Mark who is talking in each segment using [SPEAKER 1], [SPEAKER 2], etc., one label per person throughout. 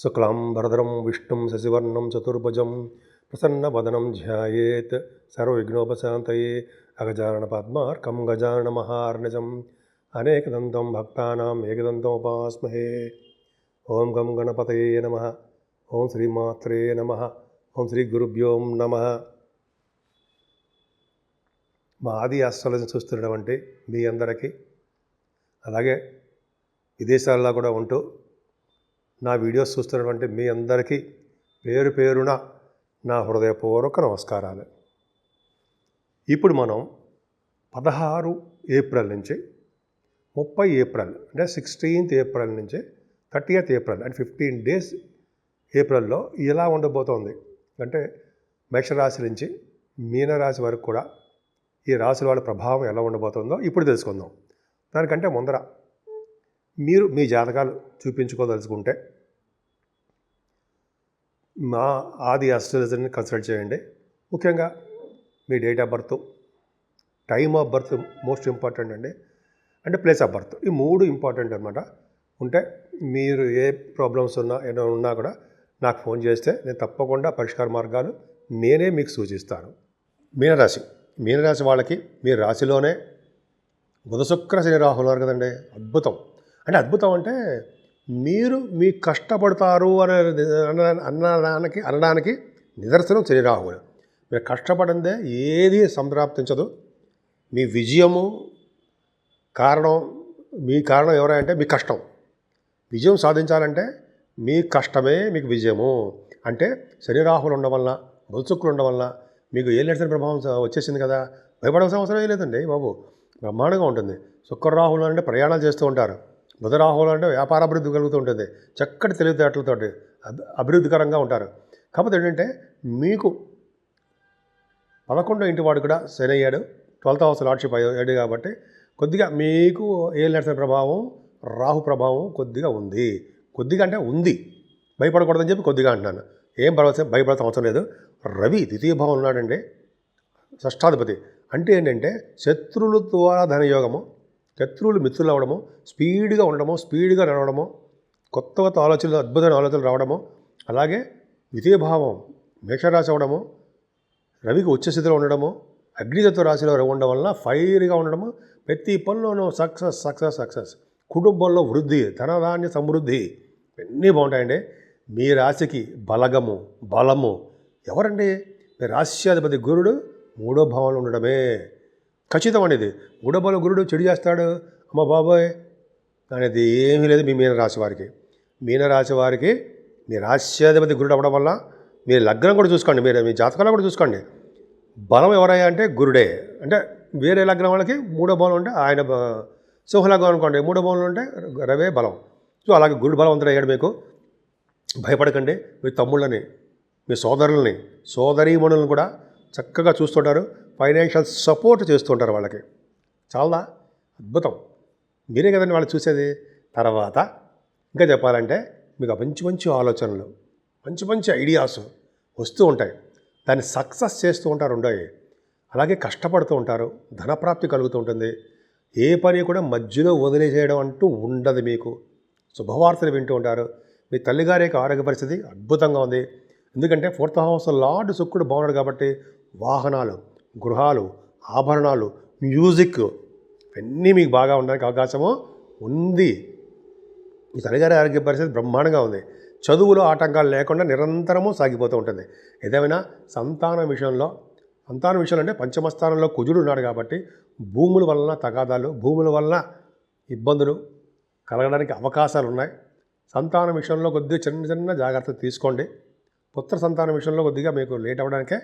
[SPEAKER 1] శుక్లాంబరధరం విష్ణుం శశివర్ణం చతుర్భుజం ప్రసన్నవదనం ధ్యాయేత్ సర్వవిఘ్నోపశాంతయే అగజానన పద్మార్కం గజానన మహార్నిజం అనేకదంతం భక్తానాం ఏకదంతముపాస్మహే. ఓం గం గణపతయే నమః. ఓం శ్రీమాత్రే నమః. ఓం శ్రీ గురుభ్యో నమః. మా ఆది ఆస్ట్రాలజీ చూస్తున్నటువంటి మీ అందరికీ, అలాగే విదేశాల్లో కూడా ఉంటూ నా వీడియోస్ చూస్తున్నటువంటి మీ అందరికీ పేరు పేరున నా హృదయపూర్వక నమస్కారాలు. ఇప్పుడు మనం 16 ఏప్రిల్ నుంచి 30 ఏప్రిల్ అంటే 16th ఏప్రిల్ నుంచి 30th ఏప్రిల్ అంటే 15 days ఏప్రిల్లో ఎలా ఉండబోతోంది అంటే మేషరాశి నుంచి మీనరాశి వరకు కూడా ఈ రాశుల వాళ్ళ ప్రభావం ఎలా ఉండబోతుందో ఇప్పుడు తెలుసుకుందాం. దానికంటే ముందర మీరు మీ జాతకాలు చూపించుకోదలుచుకుంటే మా ఆది ఆస్ట్రాలజీని కన్సల్ట్ చేయండి. ముఖ్యంగా మీ date of birth, time of birth most important అండి, అంటే ప్లేస్ ఆఫ్ బర్త్, ఈ 3 ఇంపార్టెంట్ అనమాట. ఉంటే మీరు ఏ ప్రాబ్లమ్స్ ఏమైనా ఉన్నా కూడా నాకు ఫోన్ చేస్తే నేను తప్పకుండా పరిష్కార మార్గాలు నేనే మీకు సూచిస్తాను. మీనరాశి వాళ్ళకి మీ రాశిలోనే బుధ శుక్ర శని రాహులు ఉన్నారు కదండి. అద్భుతం అంటే మీరు మీ కష్టపడతారు అనడానికి నిదర్శనం శని రాహులు. మీరు కష్టపడిందే ఏది సంప్రాప్తించదు. మీ విజయము మీ కారణం ఎవరంటే మీ కష్టం. విజయం సాధించాలంటే మీ కష్టమే మీకు విజయము. అంటే శని రాహులు ఉండడం వల్ల, బుధ శుక్రులు ఉండడం వల్ల మీకు ఏ లక్షణ ప్రభావం వచ్చేసింది కదా. భయపడాల్సిన అవసరం ఏ లేదండి బాబు, బ్రహ్మాండంగా ఉంటుంది. శుక్ర రాహులు అంటే ప్రయాణాలు చేస్తూ ఉంటారు, బుధ రాహులు అంటే వ్యాపార అభివృద్ధి కలుగుతూ ఉంటుంది, చక్కటి తెలివితేటలతోటి అభివృద్ధికరంగా ఉంటారు. కాకపోతే ఏంటంటే మీకు 11వ ఇంటి వాడు కూడా శని అయ్యాడు, 12th house లార్డ్షిప్ అయ్యాడు. కాబట్టి కొద్దిగా మీకు ఏ లక్షణ ప్రభావం, రాహు ప్రభావం కొద్దిగా ఉంది. కొద్దిగా అంటే ఉంది, భయపడకూడదని చెప్పి కొద్దిగా అంటున్నాను. ఏం భయపడాల్సిన అవసరం లేదు. రవి ద్వితీయ భావం ఉన్నాడండి, షష్టాధిపతి. అంటే ఏంటంటే శత్రువుల ద్వారా ధనయోగము, శత్రువులు మిత్రులు అవ్వడము, స్పీడ్గా ఉండడము, స్పీడ్గా నడవడము, కొత్త ఆలోచనలు, అద్భుతమైన ఆలోచనలు రావడము. అలాగే ద్వితీయ భావం మేషరాశి అవ్వడము, రవికి ఉచ్చస్థితిలో ఉండడము, అగ్నితత్వ రాశిలో ఉండడం వల్ల ఫైర్గా ఉండడము, ప్రతి పనిలోనూ సక్సెస్, కుటుంబంలో వృద్ధి, ధనధాన్య సమృద్ధి ఇవన్నీ బాగుంటాయండి. మీ రాశికి బలము ఎవరండి? మీ రాశ్యాధిపతి గురుడు 3వ భావంలో ఉండడమే ఖచ్చితం అనేది. 3వ భావంలో గురుడు చెడు చేస్తాడు అమ్మ బాబోయ్ అనేది ఏమీ లేదు. మీ మీనరాశి వారికి మీ రాశ్యాధిపతి గురుడు అవ్వడం వల్ల మీ లగ్నం కూడా చూసుకోండి, మీరు మీ జాతకాలు కూడా చూసుకోండి. బలం ఎవరయ్యా అంటే గురుడే. అంటే వేరే లగ్నం వాళ్ళకి 3వ భావంలో ఉంటే ఆయన సింహలగ్నం అనుకోండి, 3వ భావంలో ఉంటే రవే బలం. సో అలాగే గురుడు బలవంతుడు అయ్యాడు. మీకు భయపడకండి. మీ తమ్ముళ్ళని, మీ సోదరులని, సోదరీమణులను కూడా చక్కగా చూస్తుంటారు, ఫైనాన్షియల్ సపోర్ట్ చేస్తుంటారు వాళ్ళకి. చాలా అద్భుతం. మీరే కదండి వాళ్ళు చూసేది. తర్వాత ఇంకా చెప్పాలంటే మీకు మంచి ఆలోచనలు, మంచి ఐడియాస్ వస్తూ ఉంటాయి, దాన్ని సక్సెస్ చేస్తూ ఉంటారు. అలాగే కష్టపడుతూ ఉంటారు, ధనప్రాప్తి కలుగుతూ ఉంటుంది. ఏ పని కూడా మధ్యలో వదిలేసేయడం అంటూ ఉండదు. మీకు శుభవార్తలు వింటూ ఉంటారు. మీ తల్లిగారి యొక్క ఆరోగ్య పరిస్థితి అద్భుతంగా ఉంది. ఎందుకంటే 4th house లార్డ్ శుక్రుడు బాగున్నాడు కాబట్టి వాహనాలు, గృహాలు, ఆభరణాలు, మ్యూజిక్ ఇవన్నీ మీకు బాగా ఉండడానికి అవకాశము ఉంది. మీ తల్లిగారి ఆరోగ్య పరిస్థితి బ్రహ్మాండంగా ఉంది. చదువులో ఆటంకాలు లేకుండా నిరంతరము సాగిపోతూ ఉంటుంది. ఏదేమైనా సంతానం విషయంలో అంటే పంచమ స్థానంలో కుజుడు ఉన్నాడు కాబట్టి భూముల వలన తగాదాలు, భూముల వలన ఇబ్బందులు కలగడానికి అవకాశాలు ఉన్నాయి. సంతానం విషయంలో కొద్దిగా చిన్న జాగ్రత్తలు తీసుకోండి. పుత్ర సంతానం విషయంలో కొద్దిగా మీకు లేట్ అవ్వడానికే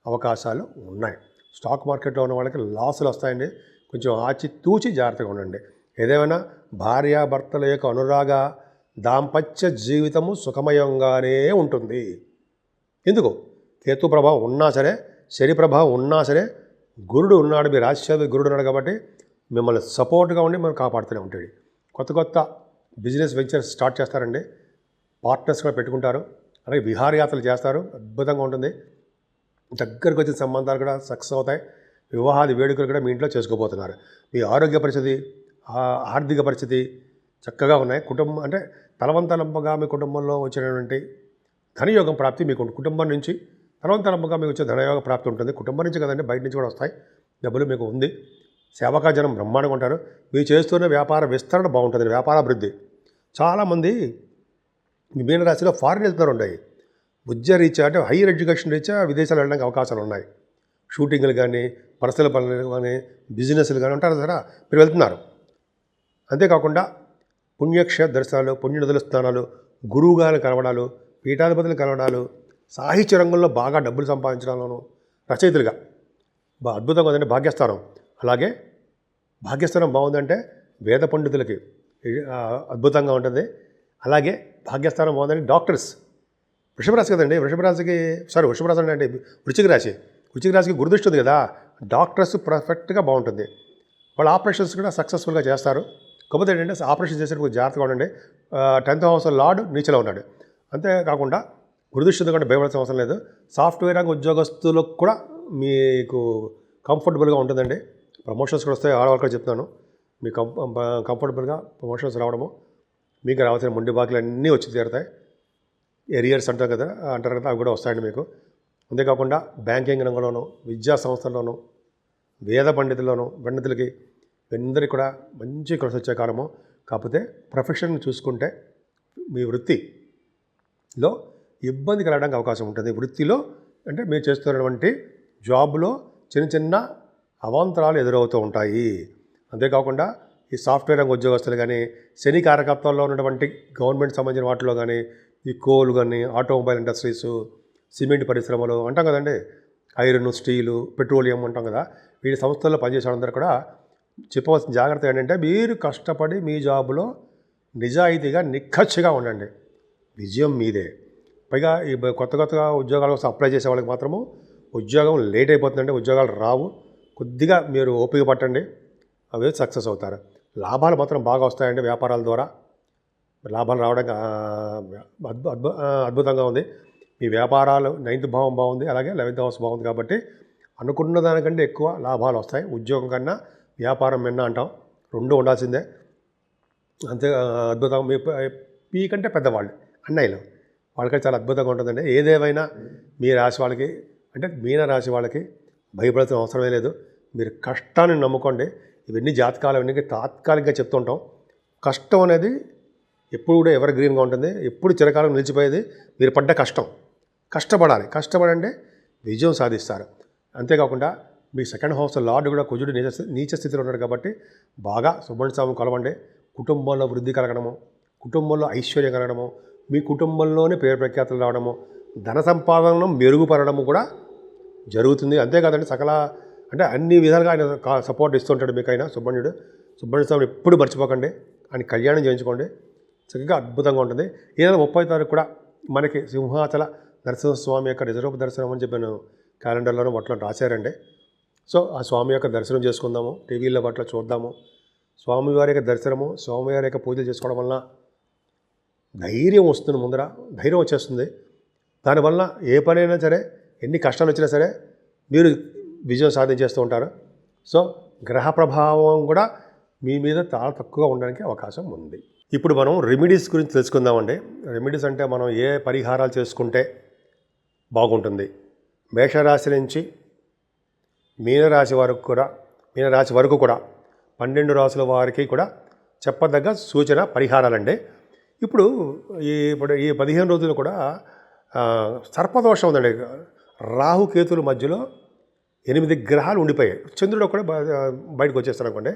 [SPEAKER 1] అవకాశాలు ఉన్నాయి. స్టాక్ మార్కెట్లో ఉన్న వాళ్ళకి లాసులు వస్తాయండి, కొంచెం ఆచితూచి జాగ్రత్తగా ఉండండి. ఏదేమైనా భార్యాభర్తల యొక్క అనురాగ దాంపత్య జీవితము సుఖమయంగానే ఉంటుంది. ఎందుకు? కేతు ప్రభావం ఉన్నా సరే, శని ప్రభావం ఉన్నా సరే, గురుడు ఉన్నాడు, మీ రాశ్యాధిపతి గురుడు ఉన్నాడు కాబట్టి మిమ్మల్ని సపోర్ట్గా ఉండి మనం కాపాడుతూనే ఉంటాడు. కొత్త బిజినెస్ వెంచర్స్ స్టార్ట్ చేస్తారండి, పార్ట్నర్స్ కూడా పెట్టుకుంటారు. అలాగే విహారయాత్రలు చేస్తారు, అద్భుతంగా ఉంటుంది. దగ్గరకు వచ్చిన సంబంధాలు కూడా సక్సెస్ అవుతాయి. వివాహాది వేడుకలు కూడా మీ ఇంట్లో చేసుకోబోతున్నారు. మీ ఆరోగ్య పరిస్థితి, ఆర్థిక పరిస్థితి చక్కగా ఉన్నాయి. కుటుంబం అంటే తలవంతలంపగా మీ కుటుంబంలో వచ్చినటువంటి ధనయోగం ప్రాప్తి మీకు కుటుంబం నుంచి తలవంతలంపగా మీకు వచ్చే ధనయోగ ప్రాప్తి ఉంటుంది. కుటుంబం నుంచి కదండి, బయట నుంచి కూడా వస్తాయి డబ్బులు మీకు ఉంది. సేవకా జనం బ్రహ్మాండంగా ఉంటారు. మీరు చేస్తున్న వ్యాపార విస్తరణ బాగుంటుంది, వ్యాపారాభివృద్ధి. చాలామంది మీ మీనరాశిలో ఫారిన్ వెళ్తున్నారు ఉన్నాయి. విద్య రీత్యా అంటే హైయర్ ఎడ్యుకేషన్ రీత్యా విదేశాలు వెళ్ళడానికి అవకాశాలు ఉన్నాయి. షూటింగ్లు కానీ, పర్సనల్ పనులు కానీ, బిజినెస్లు కానీ ఉంటారు కదా, మీరు వెళ్తున్నారు. అంతేకాకుండా పుణ్యక్షేత్ర దర్శనాలు, పుణ్యనదుల స్నానాలు, గురువుగారిని కలవడాలు, పీఠాధిపతులు కలవడాలు, సాహిత్య రంగంలో బాగా డబ్బులు సంపాదించడంలోనూ రచయితలుగా అద్భుతంగా ఉందంటే భాగ్యస్థానం. అలాగే భాగ్యస్థానం బాగుందంటే వేద పండితులకి అద్భుతంగా ఉంటుంది. అలాగే భాగ్యస్థానం బాగుందంటే డాక్టర్స్, వృషభ రాశి కదండి, వృషభ రాశి అంటే వృశ్చిక రాశికి గురుదృష్టి ఉంది కదా, డాక్టర్స్ పర్ఫెక్ట్గా బాగుంటుంది. వాళ్ళు ఆపరేషన్స్ కూడా సక్సెస్ఫుల్గా చేస్తారు. కాకపోతే ఏంటంటే ఆపరేషన్ చేసేటప్పుడు జాగ్రత్తగా ఉండండి. 10th హౌస్ లార్డ్ నీచలో ఉన్నాడు. అంతేకాకుండా గురుదృష్టి కూడా భయపడాల్సిన అవసరం లేదు. సాఫ్ట్వేర్ రంగ ఉద్యోగస్తులకు కూడా మీకు కంఫర్టబుల్గా ఉంటుందండి. ప్రమోషన్స్ కూడా వస్తాయి. ఆడవాళ్ళు కూడా చెప్తున్నాను, మీకు కంఫర్టబుల్గా ప్రమోషన్స్ రావడము, మీకు రావాల్సిన ముండి బాకీలు అన్నీ వచ్చి తీరుతాయి. ఎరియర్స్ అంటారు కదా అవి కూడా వస్తాయండి మీకు. అంతేకాకుండా బ్యాంకింగ్ రంగంలోనూ, విద్యా సంస్థల్లోనూ, వేద పండితులకి అందరికీ కూడా మంచి కలిసి వచ్చే కాలము. కాకపోతే ప్రొఫెషన్ చూసుకుంటే మీ వృత్తిలో ఇబ్బంది కలగడానికి అవకాశం ఉంటుంది. వృత్తిలో అంటే మీరు చేస్తున్నటువంటి జాబ్లో చిన్న అవాంతరాలు ఎదురవుతూ ఉంటాయి. అంతేకాకుండా ఈ సాఫ్ట్వేర్ రంగ ఉద్యోగస్తులు కానీ, శని కారకత్వంలో ఉన్నటువంటి గవర్నమెంట్ సంబంధించిన వాటిలో కానీ, ఈ కోల్ కానీ, ఆటోమొబైల్ ఇండస్ట్రీస్, సిమెంట్ పరిశ్రమలు అంటాం కదండి, ఐరన్, స్టీలు, పెట్రోలియం అంటాం కదా, వీటి సంస్థల్లో పనిచేసే వాళ్ళందరూ కూడా చెప్పవలసిన జాగ్రత్త ఏంటంటే మీరు కష్టపడి మీ జాబులో నిజాయితీగా నిక్కచ్చిగా ఉండండి, విజయం మీదే. పైగా ఈ కొత్తగా ఉద్యోగాల కోసం అప్లై చేసే వాళ్ళకి మాత్రము ఉద్యోగం లేట్ అయిపోతుందంటే ఉద్యోగాలు రావు. కొద్దిగా మీరు ఓపిక పట్టండి, అవి సక్సెస్ అవుతారు. లాభాలు మాత్రం బాగా వస్తాయండి. వ్యాపారాల ద్వారా లాభాలు రావడానికి అద్భుతంగా ఉంది. మీ వ్యాపారాలు 9th భావం బాగుంది, అలాగే 11th హౌస్ బాగుంది. కాబట్టి అనుకున్న దానికంటే ఎక్కువ లాభాలు వస్తాయి. ఉద్యోగం కన్నా వ్యాపారం మిన్న అంటాం, రెండు ఉండాల్సిందే. అంతే అద్భుతం. మీకంటే పెద్దవాళ్ళు అన్నయ్యలు వాళ్ళకంటే చాలా అద్భుతంగా ఉంటుందండి. ఏదేమైనా మీ రాశి వాళ్ళకి అంటే మీన రాశి వాళ్ళకి భయపడాల్సిన అవసరమే లేదు. మీరు కష్టాన్ని నమ్ముకోండి. ఇవన్నీ జాతకాలు అవన్నీ తాత్కాలికంగా చెప్తుంటాం. కష్టం అనేది ఎప్పుడు కూడా ఎవర్ గ్రీన్గా ఉంటుంది, ఎప్పుడు చిరకాలం నిలిచిపోయేది. మీరు పడ్డ కష్టపడాలి. కష్టపడండి, విజయం సాధిస్తారు. అంతేకాకుండా మీ 2nd హౌస్ లార్డ్ కూడా కుజుడు నీచ స్థితిలో ఉన్నాడు కాబట్టి బాగా సుబ్రహ్మణ్య స్వామి కొలవండి. కుటుంబంలో వృద్ధి కలగడము, కుటుంబంలో ఐశ్వర్యం కలగడము, మీ కుటుంబంలోనే పేరు ప్రఖ్యాతులు రావడము, ధన సంపాదన మెరుగుపడము కూడా జరుగుతుంది. అంతేకాదండి అంటే అన్ని విధాలుగా ఆయన సపోర్ట్ ఇస్తుంటాడు మీకు. ఆయన సుబ్రహ్మణ్య స్వామిని ఎప్పుడు మర్చిపోకండి, ఆయన కళ్యాణం చేయించుకోండి, చక్కగా అద్భుతంగా ఉంటుంది. ఏదైనా 30వ తారీఖు కూడా మనకి సింహాచల నరసింహస్వామి యొక్క రిజర్వ్ దర్శనం అని చెప్పి క్యాలెండర్లోనూ వాటిలో రాశారండి. సో ఆ స్వామి యొక్క దర్శనం చేసుకుందాము, టీవీలో వాటిలో చూద్దాము. స్వామివారి యొక్క దర్శనము, స్వామివారి యొక్క పూజలు చేసుకోవడం వలన ధైర్యం వస్తుంది, ముందర ధైర్యం వచ్చేస్తుంది. దానివల్ల ఏ పనైనా సరే, ఎన్ని కష్టాలు వచ్చినా సరే మీరు విజయం సాధించేస్తూ ఉంటారు. సో గ్రహ ప్రభావం కూడా మీ మీద చాలా తక్కువగా ఉండడానికి అవకాశం ఉంది. ఇప్పుడు మనం రెమెడీస్ గురించి తెలుసుకుందామండి. రెమెడీస్ అంటే మనం ఏ పరిహారాలు చేసుకుంటే బాగుంటుంది. మేషరాశి నుంచి మీనరాశి వరకు కూడా 12 రాశుల వారికి కూడా చెప్పదగ్గ సూచన పరిహారాలండి. ఇప్పుడు ఈ 15 రోజులు కూడా సర్పదోషం ఉందండి. రాహుకేతుల మధ్యలో 8 గ్రహాలు ఉండిపోయాయి. చంద్రుడు కూడా బయటకు వచ్చేస్తాడు అనుకోండి.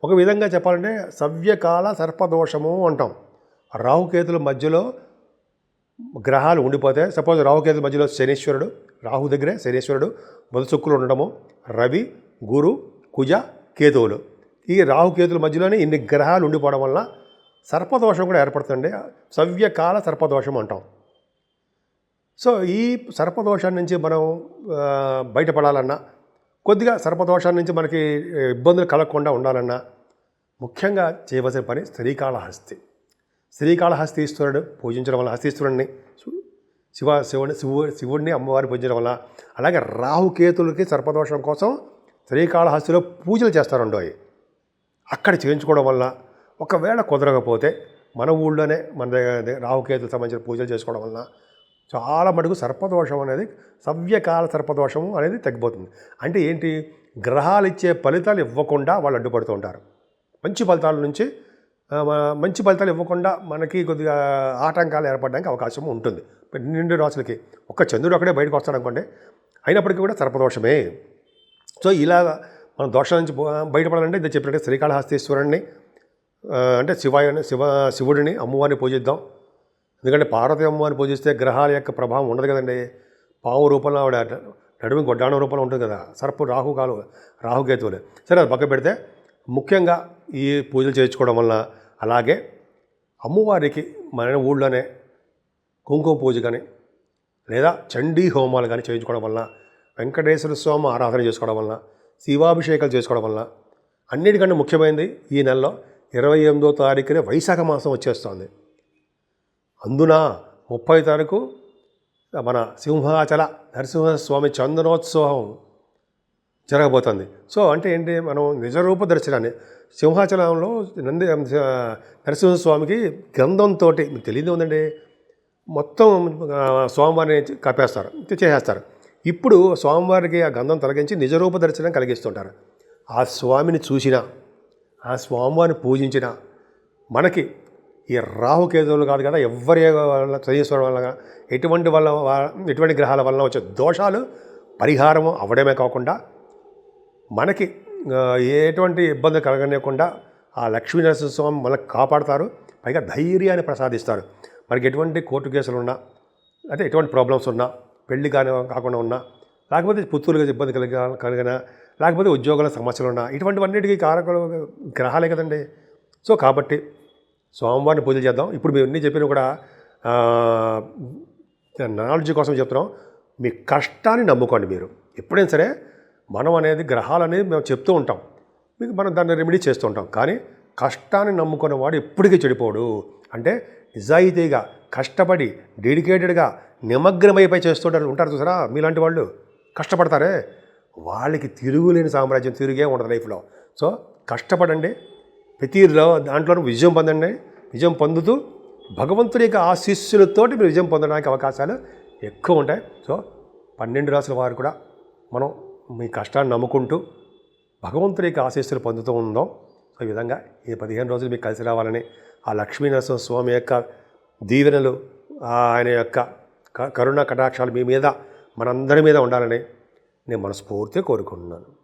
[SPEAKER 1] ఒక విధంగా చెప్పాలంటే సవ్యకాల సర్పదోషము అంటాం. రాహుకేతుల మధ్యలో గ్రహాలు ఉండిపోతే, సపోజ్ రాహుకేతుల మధ్యలో శనీశ్వరుడు, రాహు దగ్గరే శనీశ్వరుడు, బుధ శుక్రులు ఉండడము, రవి, గురు, కుజ, కేతువులు, ఈ రాహుకేతుల మధ్యలోనే ఇన్ని గ్రహాలు ఉండిపోవడం వల్ల సర్పదోషం కూడా ఏర్పడుతుంది. సవ్యకాల సర్పదోషం అంటాం. సో ఈ సర్పదోషాన్ని నుంచి మనం బయటపడాలన్నా, కొద్దిగా సర్పదోషాన్ని నుంచి మనకి ఇబ్బందులు కలగకుండా ఉండాలన్నా ముఖ్యంగా చేయవలసిన పని శ్రీకాళహస్తీశ్వరుడు పూజించడం వల్ల, హస్తీశ్వరుడిని శివుడిని అమ్మవారిని పూజించడం వల్ల, అలాగే రాహుకేతులకి సర్పదోషం కోసం శ్రీకాళహస్తిలో పూజలు చేస్తారండో. అక్కడ చేయించుకోవడం వల్ల ఒకవేళ కుదరకపోతే మన ఊళ్ళోనే మన రాహుకేతులకు సంబంధించిన పూజలు చేసుకోవడం వలన చాలా మటుకు సర్పదోషం అనేది సవ్యకాల సర్పదోషం అనేది తగ్గిపోతుంది. అంటే ఏంటి, గ్రహాలు ఇచ్చే ఫలితాలు ఇవ్వకుండా వాళ్ళు అడ్డుపడుతూ ఉంటారు. మంచి ఫలితాల నుంచి మంచి ఫలితాలు ఇవ్వకుండా మనకి కొద్దిగా ఆటంకాలు ఏర్పడడానికి అవకాశం ఉంటుంది. 12 రాసులకి ఒక్క చంద్రుడు అక్కడే బయటకు వస్తాడు అనుకోండి, అయినప్పటికీ కూడా సర్పదోషమే. సో ఇలా మనం దోషం నుంచి బయటపడాలంటే ఇది చెప్పినట్టు శ్రీకాళహస్తీశ్వరుణ్ణి అంటే శివుడిని అమ్మవారిని పూజిద్దాం. ఎందుకంటే పార్వతి అమ్మవారిని పూజిస్తే గ్రహాల యొక్క ప్రభావం ఉండదు కదండి. పాము రూపంలో ఆవిడ నడుము గొడ్డాణం రూపంలో ఉంటుంది కదా, సర్పు రాహుకేతువులు. సరే, అది పక్క పెడితే ముఖ్యంగా ఈ పూజలు చేయించుకోవడం వల్ల, అలాగే అమ్మవారికి మన ఊళ్ళోనే కుంకుమ పూజ కానీ లేదా చండీ హోమాలు కానీ చేయించుకోవడం వల్ల, వెంకటేశ్వర స్వామి ఆరాధన చేసుకోవడం వల్ల, శివాభిషేకాలు చేసుకోవడం వల్ల, అన్నిటికంటే ముఖ్యమైనది ఈ నెలలో 28వ తారీఖునే వైశాఖ మాసం వచ్చేస్తుంది. అందున 30వ తారీఖు మన సింహాచల నరసింహస్వామి చందనోత్సవం జరగబోతుంది. సో అంటే ఏంటి, మనం నిజరూప దర్శనాన్ని సింహాచలంలో నరసింహస్వామికి గంధంతో, మీకు తెలియదు ఉందండి, మొత్తం స్వామివారిని కప్పేస్తారు, చేసేస్తారు. ఇప్పుడు స్వామివారికి ఆ గంధం తొలగించి నిజరూప దర్శనం కలిగిస్తుంటారు. ఆ స్వామిని చూసినా, ఆ స్వామివారిని పూజించిన మనకి ఈ రాహుకేతువులు కాదు కదా, ఎవరి వల్ల శనీశ్వరం వల్ల ఎటువంటి గ్రహాల వల్ల వచ్చే దోషాలు పరిహారం అవ్వడమే కాకుండా మనకి ఎటువంటి ఇబ్బంది కలగనివ్వకుండా ఆ లక్ష్మీనరసింహస్వామి మనకు కాపాడతారు. పైగా ధైర్యాన్ని ప్రసాదిస్తారు. మనకి ఎటువంటి కోర్టు కేసులు ఉన్నా, అంటే ఎటువంటి ప్రాబ్లమ్స్ ఉన్నా, పెళ్లి కాకుండా ఉన్నా, లేకపోతే పుత్తూరుగా ఇబ్బంది కలిగినా, లేకపోతే ఉద్యోగాల సమస్యలు ఉన్నా, ఇటువంటివన్నిటికీ కారకులు గ్రహాలే కదండి. సో కాబట్టి స్వామివారిని పూజ చేద్దాం. ఇప్పుడు మేము అన్నీ చెప్పినా కూడా నాలెడ్జ్ కోసం చెప్తున్నాం. మీ కష్టాన్ని నమ్ముకోండి. మీరు ఎప్పుడైనా సరే మనం అనేది గ్రహాలనేది మేము చెప్తూ ఉంటాం, మీకు మనం దాన్ని రెమెడీ చేస్తూ ఉంటాం. కానీ కష్టాన్ని నమ్ముకున్న వాడు ఎప్పటికీ చెడిపోడు. అంటే నిజాయితీగా కష్టపడి డెడికేటెడ్గా నిమగ్నమైపోయి చేస్తుంటారు ఉంటారు చూసారా, మీలాంటి వాళ్ళు కష్టపడతారే, వాళ్ళకి తిరుగులేని సామ్రాజ్యం, తిరిగే ఉండదు లైఫ్లో. సో కష్టపడండి, ప్రతి దాంట్లోనూ విజయం పొందండి. విజయం పొందుతూ భగవంతుడి యొక్క ఆశీస్సులతోటి మీరు విజయం పొందడానికి అవకాశాలు ఎక్కువ ఉంటాయి. సో 12 రాసుల వారు కూడా మనం మీ కష్టాన్ని నమ్ముకుంటూ భగవంతుడి యొక్క ఆశీస్సులు పొందుతూ ఉందాం. సో ఈ విధంగా ఈ 15 రోజులు మీకు కలిసి రావాలని, ఆ లక్ష్మీనరసింహ స్వామి యొక్క దీవెనలు, ఆయన యొక్క కరుణ కటాక్షాలు మీ మీద, మనందరి మీద ఉండాలని నేను మనస్ఫూర్తిగా కోరుకుంటున్నాను.